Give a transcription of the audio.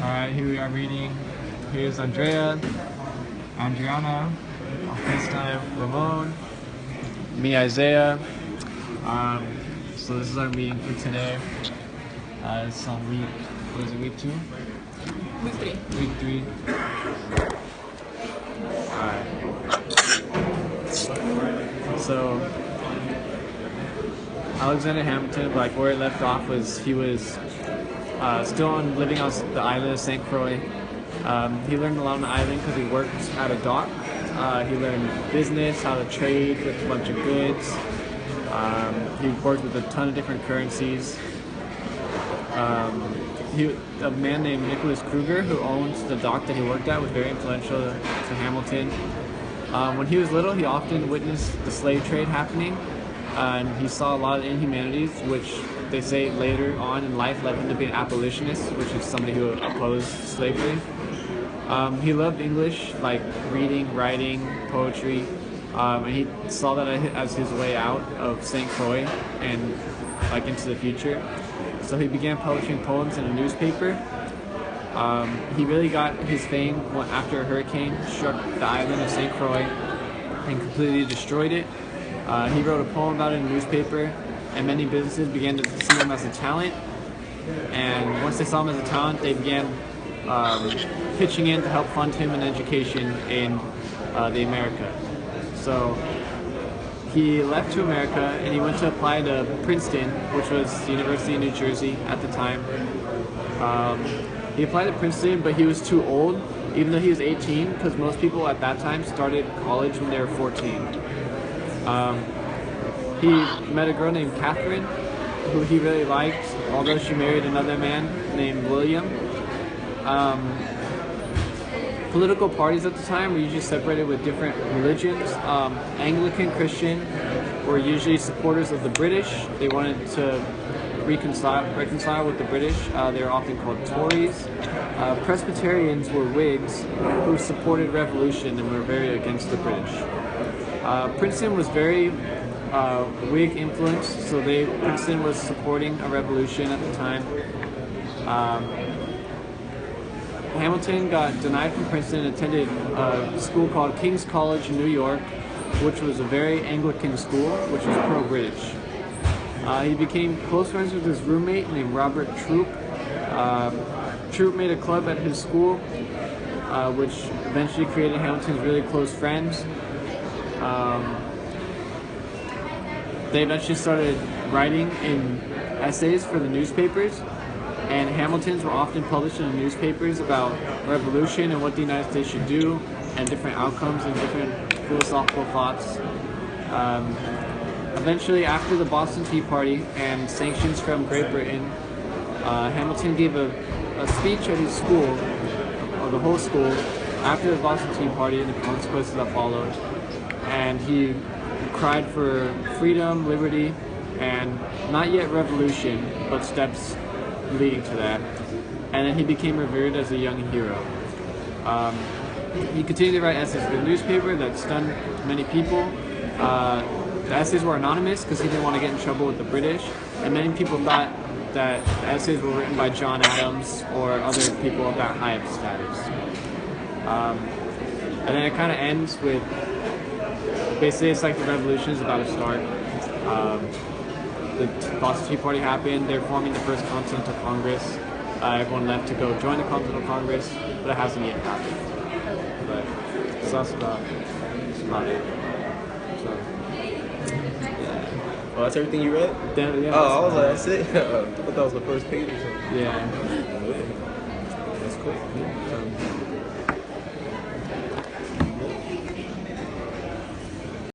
Alright, here we are reading. Here's Andrea, Adriana, this time Ramon, me Isaiah. So this is our meeting for today. It's on week, what is it, week 2? Week 3. Week 3. Alright. So, Alexander Hamilton, like where it left off was he was still living on the island of St. Croix. He learned a lot on the island because he worked at a dock. He learned business, how to trade with a bunch of goods. He worked with a ton of different currencies. A man named Nicholas Kruger, who owns the dock that he worked at, was very influential to Hamilton. When he was little, he often witnessed the slave trade happening, and he saw a lot of inhumanities, which they say later on in life led him to be an abolitionist, which is somebody who opposed slavery. He loved English, like reading, writing, poetry, and he saw that as his way out of St. Croix and like into the future. So he began publishing poems in a newspaper. He really got his fame after a hurricane struck the island of St. Croix and completely destroyed it. He wrote a poem about it in a newspaper, and many businesses began to see him as a talent. And once they saw him as a talent, they began pitching in to help fund him an education in the America. So he left to America and he went to apply to Princeton, which was the University of New Jersey at the time. He applied to Princeton, but he was too old, even though he was 18, because most people at that time started college when they were 14. He met a girl named Catherine, who he really liked, although she married another man named William. Political parties at the time were usually separated with different religions. Anglican Christian were usually supporters of the British. They wanted to reconcile with the British. They were often called Tories. Presbyterians were Whigs who supported revolution and were very against the British. Princeton was very Whig influenced, so Princeton was supporting a revolution at the time. Hamilton got denied from Princeton and attended a school called King's College in New York, which was a very Anglican school, which was pro-British. He became close friends with his roommate named Robert Troup. Troup made a club at his school, which eventually created Hamilton's really close friends. They eventually started writing in essays for the newspapers, and Hamilton's were often published in the newspapers about revolution and what the United States should do, and different outcomes and different philosophical thoughts. Eventually, after the Boston Tea Party and sanctions from Great Britain, Hamilton gave a speech at his school, or the whole school, after the Boston Tea Party and the consequences that followed. And he cried for freedom, liberty, and not yet revolution, but steps leading to that. And then he became revered as a young hero. He continued to write essays for the newspaper that stunned many people. The essays were anonymous because he didn't want to get in trouble with the British, and many people thought that the essays were written by John Adams or other people of that high of status. And then it kind of ends with, basically it's like the revolution is about to start. The Boston Tea Party happened, they're forming the first Continental Congress. Everyone left to go join the Continental Congress, but it hasn't yet happened. But so that's about it. So, oh, that's everything you read? yeah, I was like, that's it? I thought that was the first page or something. Yeah. That's cool.